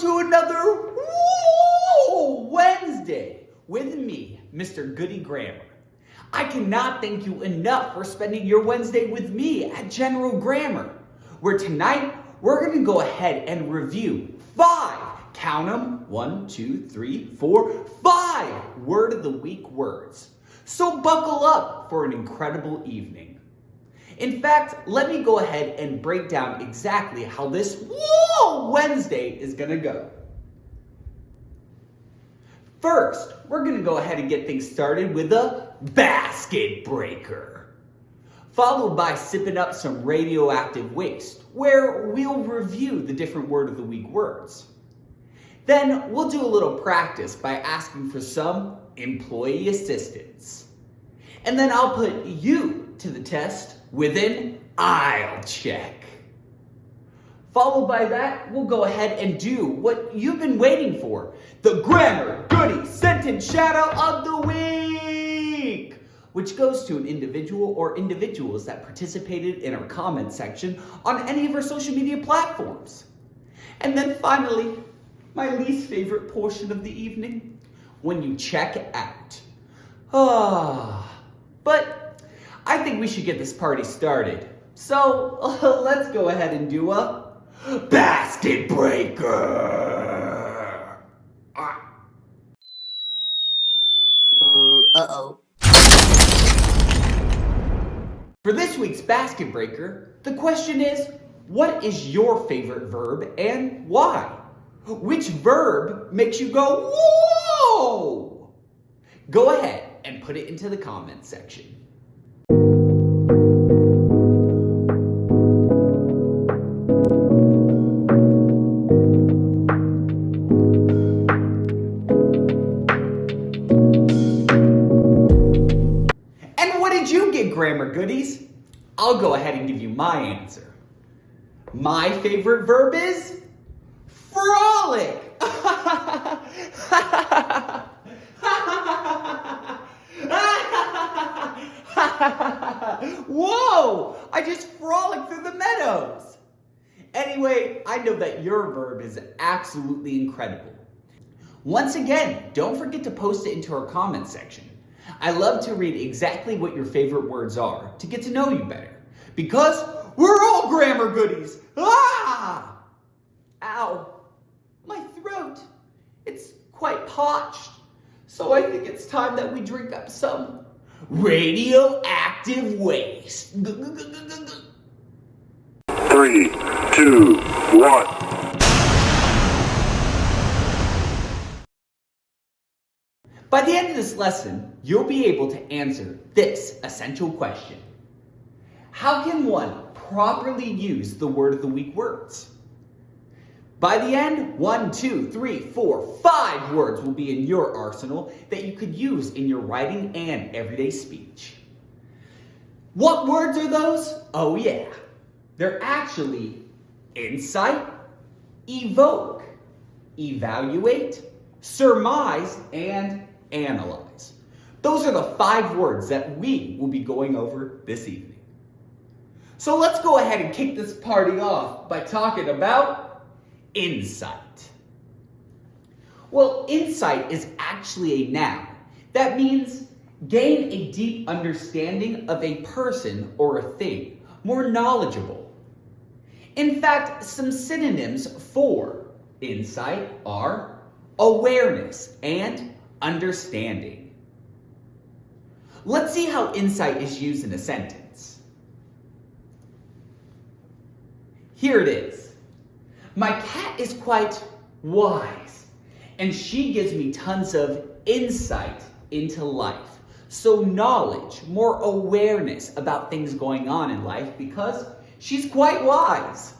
to another Wednesday with me, Mr. Goodie Grammar. I cannot thank you enough for spending your Wednesday with me at General Grammar, where tonight we're going to go ahead and review 5, count them, 1, 2, 3, 4, 5 Word of the Week words. So buckle up for an incredible evening. In fact, let me go ahead and break down exactly how this Wednesday is going to go. First, we're going to go ahead and get things started with a basket breaker, followed by sipping up some radioactive waste, where we'll review the different Word of the Week words. Then we'll do a little practice by asking for some employee assistance. And then I'll put you to the test with an I'll check. Followed by that, we'll go ahead and do what you've been waiting for, the Grammar Goodie Sentence Shout Out of the Week, which goes to an individual or individuals that participated in our comment section on any of our social media platforms. And then finally, my least favorite portion of the evening, when you check out. But I think we should get this party started. So let's go ahead and do a basket breaker. Uh-oh. For this week's basket breaker, the question is, what is your favorite verb and why? Which verb makes you go, whoa? Go ahead and put it into the comment section. And what did you get, Grammar Goodies? I'll go ahead and give you my answer. My favorite verb is frolic. Whoa! I just frolicked through the meadows. Anyway, I know that your verb is absolutely incredible. Once again, don't forget to post it into our comment section. I love to read exactly what your favorite words are to get to know you better. Because we're all grammar goodies. Ah! Ow. My throat. It's quite parched. So I think it's time that we drink up some radioactive waste. 3, 2, 1. By the end of this lesson, you'll be able to answer this essential question. How can one properly use the Word of the Week words? By the end, 1, 2, 3, 4, 5 words will be in your arsenal that you could use in your writing and everyday speech. What words are those? Oh yeah, they're actually insight, evoke, evaluate, surmise, and analyze. Those are the 5 words that we will be going over this evening. So let's go ahead and kick this party off by talking about insight. Well, insight is actually a noun. That means gain a deep understanding of a person or a thing, more knowledgeable. In fact, some synonyms for insight are awareness and understanding. Let's see how insight is used in a sentence. Here it is. My cat is quite wise, and she gives me tons of insight into life. So knowledge, more awareness about things going on in life because she's quite wise.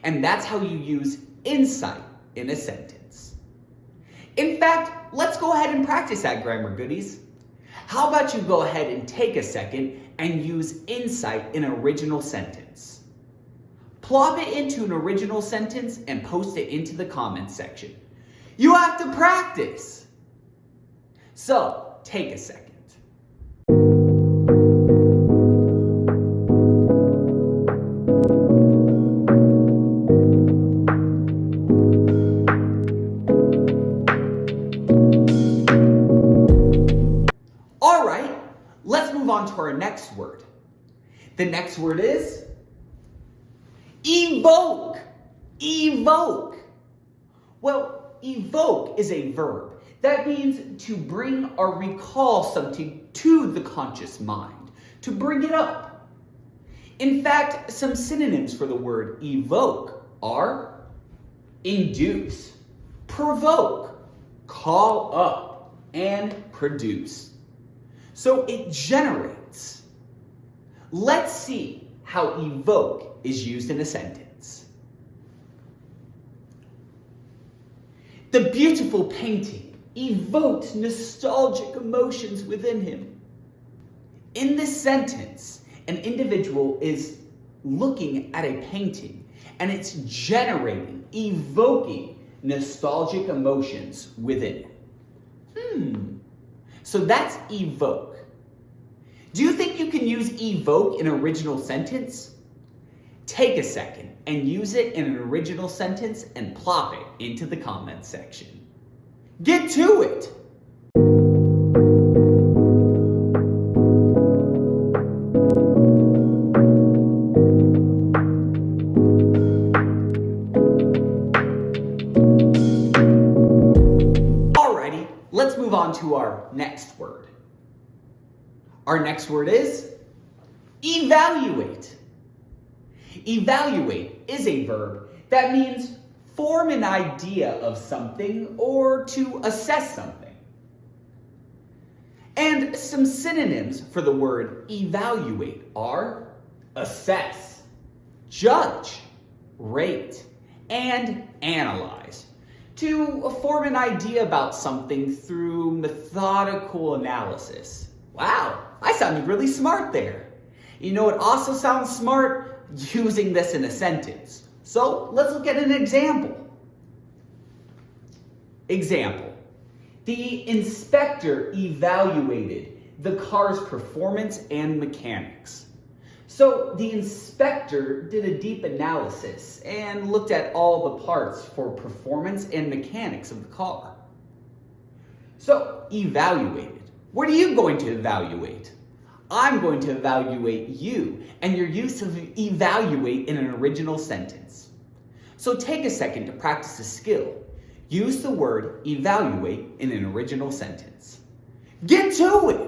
And that's how you use insight in a sentence. In fact, let's go ahead and practice that, Grammar Goodies. How about you go ahead and take a second and use insight in an original sentence. Plop it into an original sentence and post it into the comments section. You have to practice. So, take a second. to our next word. The next word is evoke. Evoke. Well, evoke is a verb. That means to bring or recall something to the conscious mind, to bring it up. In fact, some synonyms for the word evoke are induce, provoke, call up, and produce. So it generates. Let's see how evoke is used in a sentence. The beautiful painting evoked nostalgic emotions within him. In this sentence, an individual is looking at a painting and it's generating, evoking nostalgic emotions within it. So that's evoke. Do you think you can use evoke in an original sentence? Take a second and use it in an original sentence and plop it into the comments section. Get to it! Alrighty, let's move on to our next word. Our next word is evaluate. Evaluate is a verb that means form an idea of something or to assess something. And some synonyms for the word evaluate are assess, judge, rate, and analyze. To form an idea about something through methodical analysis. Wow, I sounded really smart there. You know what also sounds smart? Using this in a sentence. So let's look at an example. Example. The inspector evaluated the car's performance and mechanics. So the inspector did a deep analysis and looked at all the parts for performance and mechanics of the car. So evaluated. What are you going to evaluate? I'm going to evaluate you and your use of evaluate in an original sentence. So take a second to practice a skill. Use the word evaluate in an original sentence. Get to it!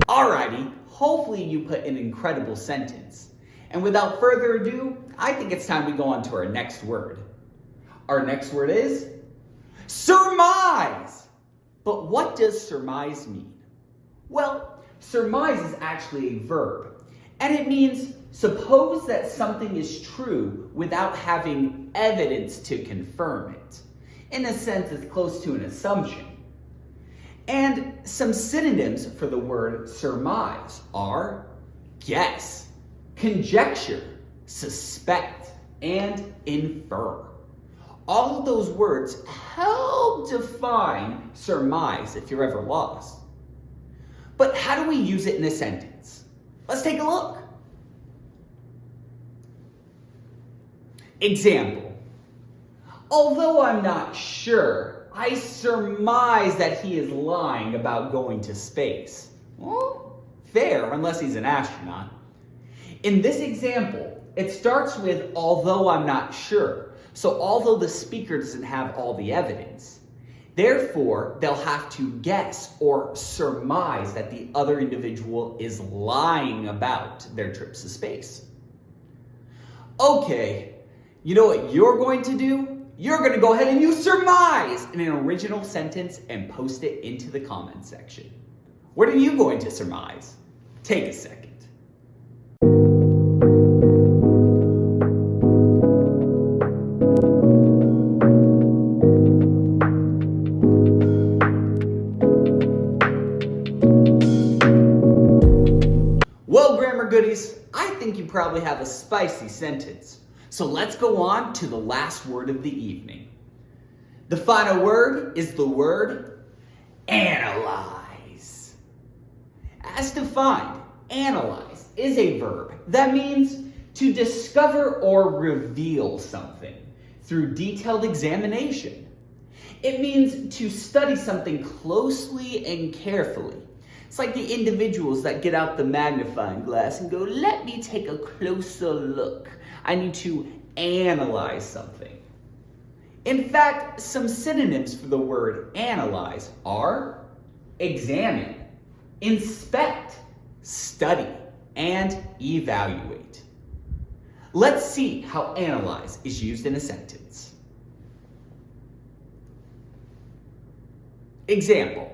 Alrighty, hopefully you put an incredible sentence. And without further ado, I think it's time we go on to our next word. Our next word is surmise. But what does surmise mean? Well, surmise is actually a verb, and it means suppose that something is true without having evidence to confirm it. In a sense, it's close to an assumption. And some synonyms for the word surmise are guess, conjecture, suspect, and infer. All of those words help define surmise if you're ever lost. But how do we use it in a sentence? Let's take a look. Example. Although I'm not sure, I surmise that he is lying about going to space. Well, fair, unless he's an astronaut. In this example, it starts with although I'm not sure. So although the speaker doesn't have all the evidence, therefore they'll have to guess or surmise that the other individual is lying about their trips to space. Okay, you know what you're going to do? You're going to go ahead and use surmise in an original sentence and post it into the comment section. What are you going to surmise? Take a second. Well, grammar goodies, I think you probably have a spicy sentence. So let's go on to the last word of the evening. The final word is the word analyze. As defined, analyze is a verb that means to discover or reveal something through detailed examination. It means to study something closely and carefully. It's like the individuals that get out the magnifying glass and go, let me take a closer look. I need to analyze something. In fact, some synonyms for the word analyze are examine, inspect, study, and evaluate. Let's see how analyze is used in a sentence. Example,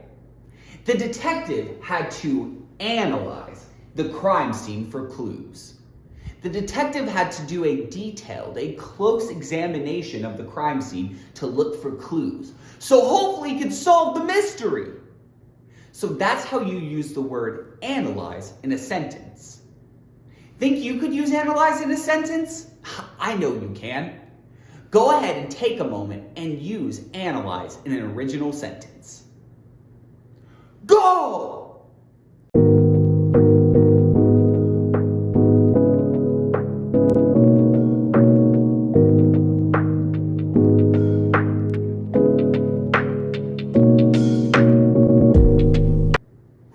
the detective had to analyze the crime scene for clues. The detective had to do a close examination of the crime scene to look for clues, so hopefully he could solve the mystery. So that's how you use the word analyze in a sentence. Think you could use analyze in a sentence? I know you can. Go ahead and take a moment and use analyze in an original sentence. Go!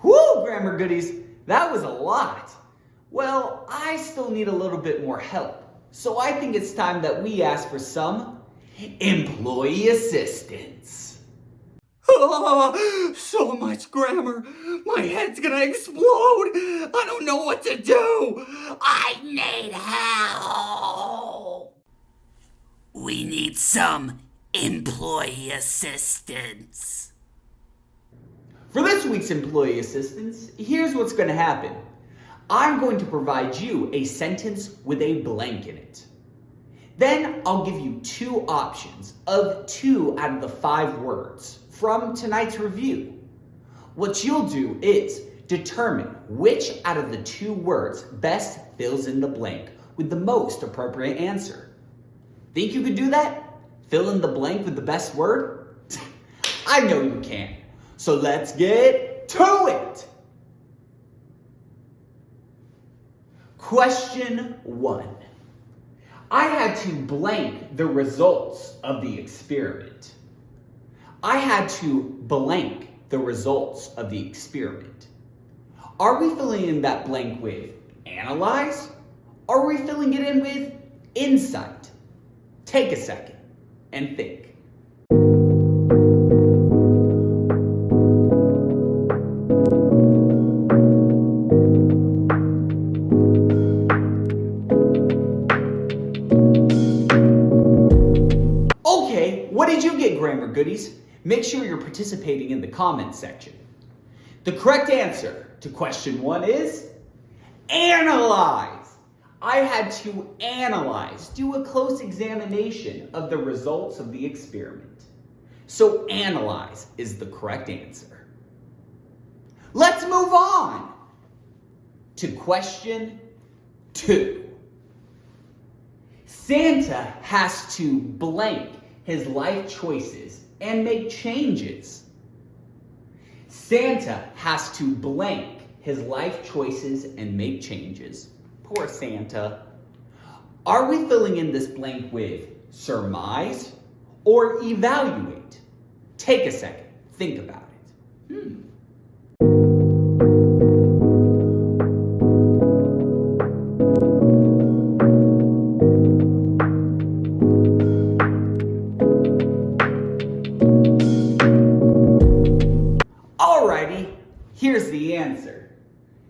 Woo, grammar goodies, that was a lot. Well, I still need a little bit more help. So I think it's time that we ask for some employee assistance. Oh, so much grammar. My head's gonna explode. I don't know what to do. I need help. We need some employee assistance. For this week's employee assistance, here's what's going to happen. I'm going to provide you a sentence with a blank in it. Then I'll give you two options of 2 out of the 5 words from tonight's review. What you'll do is determine which out of the 2 words best fills in the blank with the most appropriate answer. Think you could do that? Fill in the blank with the best word? I know you can. So let's get to it. Question 1. I had to blank the results of the experiment. I had to blank the results of the experiment. Are we filling in that blank with analyze? Or are we filling it in with insight? Take a second and think. Okay, what did you get, grammar goodies? Make sure you're participating in the comments section. The correct answer to question 1 is analyze. I had to analyze, do a close examination of the results of the experiment. So analyze is the correct answer. Let's move on to question 2. Santa has to blank his life choices and make changes. Santa has to blank his life choices and make changes. Poor Santa. Are we filling in this blank with surmise or evaluate? Take a second. Think about it. Alrighty, here's the answer.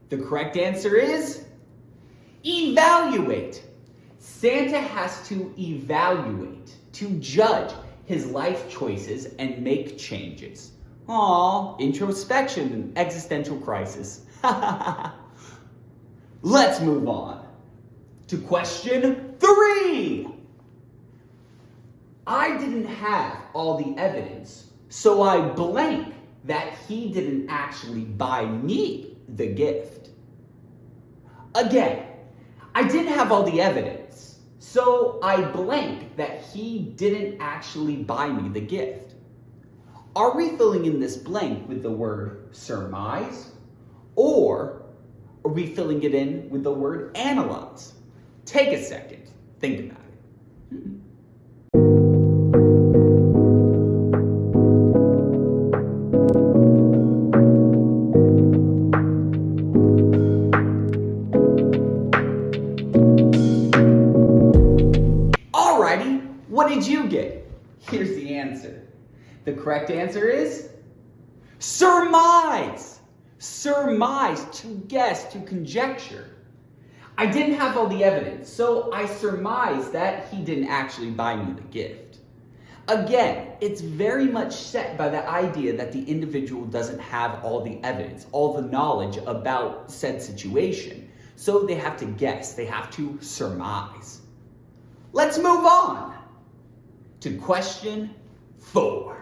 The correct answer is evaluate. Santa has to evaluate, to judge his life choices and make changes. Aww, introspection and existential crisis. Let's move on to question 3. I didn't have all the evidence, so I blank that he didn't actually buy me the gift. Again, I didn't have all the evidence, so I blank that he didn't actually buy me the gift. Are we filling in this blank with the word surmise? Or are we filling it in with the word analyze? Take a second. Think about it. Alrighty, what did you get? Here's the answer. The correct answer is surmise. Surmise, to guess, to conjecture. I didn't have all the evidence, so I surmised that he didn't actually buy me the gift. Again, it's very much set by the idea that the individual doesn't have all the evidence, all the knowledge about said situation. So they have to guess, they have to surmise. Let's move on to question 4.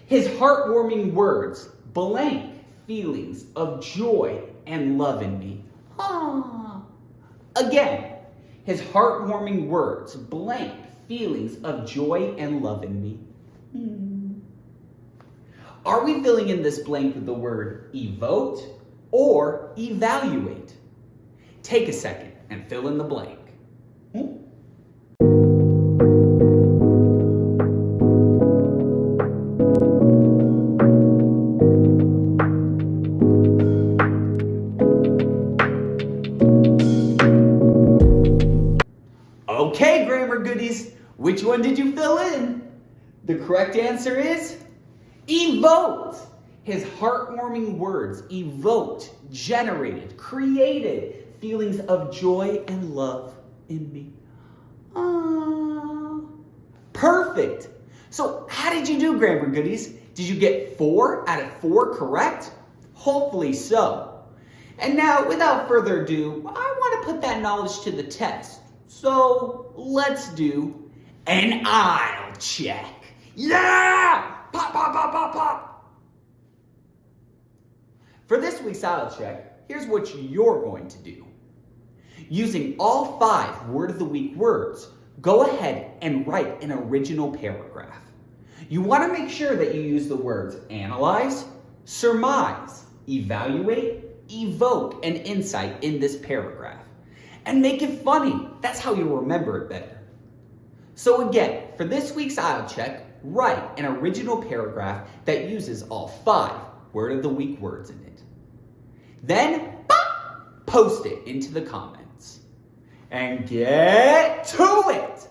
His heartwarming words blank feelings of joy and love in me. Again, his heartwarming words blank feelings of joy and love in me. Are we filling in this blank with the word evoke or evaluate? Take a second and fill in the blank. Okay, grammar goodies, which one did you fill in? The correct answer is evoked. His heartwarming words evoked, generated, created feelings of joy and love in me. Perfect. So how did you do, grammar goodies? Did you get 4 out of 4 correct? Hopefully so. And now, without further ado, I want to put that knowledge to the test. So let's do an aisle check. Yeah! Pop, pop, pop, pop, pop. For this week's aisle check, here's what you're going to do. Using all 5 word of the week words, go ahead and write an original paragraph. You want to make sure that you use the words analyze, surmise, evaluate, evoke, and insight in this paragraph. And make it funny. That's how you'll remember it better. So again, for this week's aisle check, write an original paragraph that uses all 5 word of the week words in it. Then, post it into the comments. And get to it!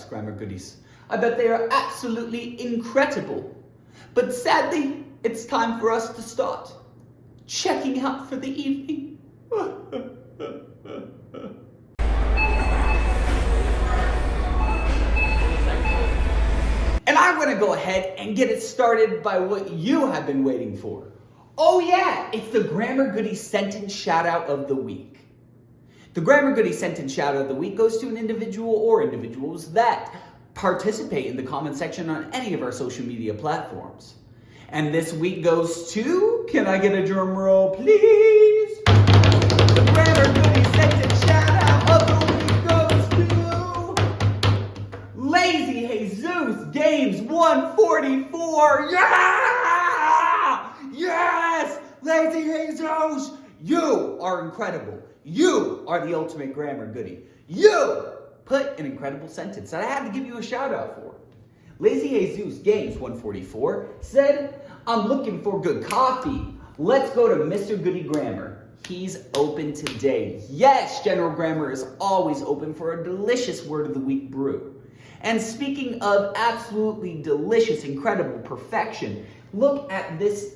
Grammar goodies. I bet they are absolutely incredible. But sadly, it's time for us to start checking out for the evening. And I'm going to go ahead and get it started by what you have been waiting for. Oh yeah, it's the Grammar Goodie Sentence Shoutout of the Week. The Grammar Goodie Sentence Shoutout of the Week goes to an individual or individuals that participate in the comment section on any of our social media platforms. And this week goes to, can I get a drum roll, please? The Grammar Goodie Sentence Shoutout of the Week goes to Lazy Jesus Games 144. Yeah! Yes! Lazy Jesus! You are incredible. You are the ultimate grammar goodie. You put an incredible sentence that I had to give you a shout out for. Lazy Jesus Games 144 said, I'm looking for good coffee. Let's go to Mr. Goodie Grammar. He's open today. Yes, General Grammar is always open for a delicious word of the week brew. And speaking of absolutely delicious, incredible perfection, look at this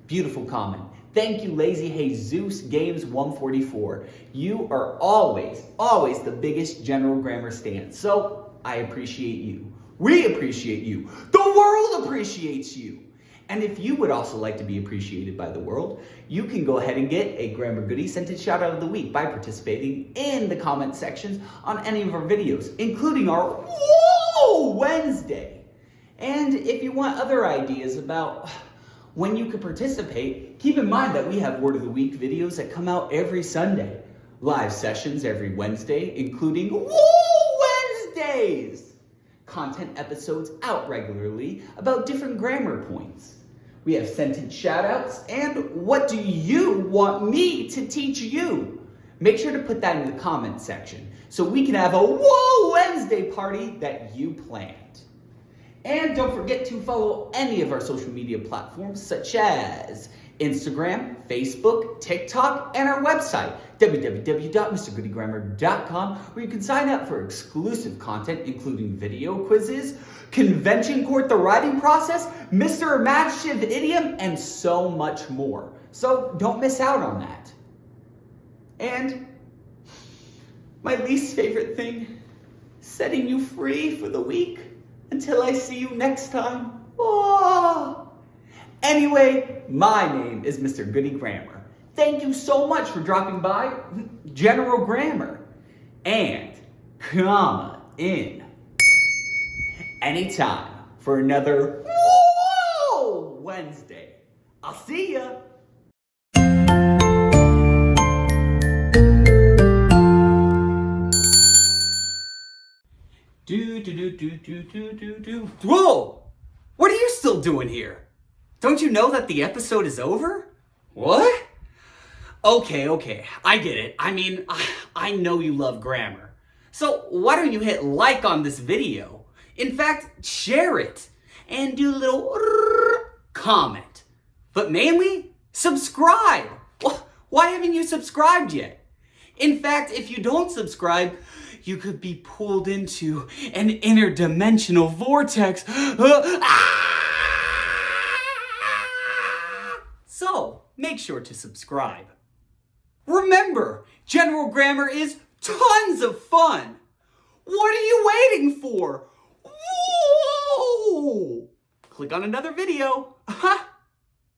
beautiful comment. Thank you, Lazy Jesus Games 144. You are always the biggest General Grammar stan. So I appreciate you. We appreciate you. The world appreciates you. And if you would also like to be appreciated by the world, you can go ahead and get a Grammar Goodie Sentence Shoutout of the Week by participating in the comment sections on any of our videos, including our Whoa Wednesday. And if you want other ideas about When you can participate, keep in mind that we have Word of the Week videos that come out every Sunday. Live sessions every Wednesday, including Wednesdays! Content episodes out regularly about different grammar points. We have sentence shoutouts, and what do you want me to teach you? Make sure to put that in the comment section so we can have a Whoa Wednesday party that you planned. And don't forget to follow any of our social media platforms such as Instagram, Facebook, TikTok, and our website, www.mrgoodiegrammar.com, where you can sign up for exclusive content including video quizzes, convention court the writing process, Mr. Imaginative Idiom, and so much more. So don't miss out on that. And my least favorite thing, setting you free for the week until I see you next time. Oh. Anyway, my name is Mr. Goodie Grammar. Thank you so much for dropping by General Grammar. And come in anytime for another Whoa Wednesday. I'll see ya. Whoa! What are you still doing here? Don't you know that the episode is over? What? Okay, I get it. I mean, I know you love grammar. So why don't you hit like on this video? In fact, share it and do a little comment. But mainly, subscribe. Why haven't you subscribed yet? In fact, if you don't subscribe, you could be pulled into an interdimensional vortex. So, make sure to subscribe. Remember, General Grammar is tons of fun. What are you waiting for? Whoa! Click on another video.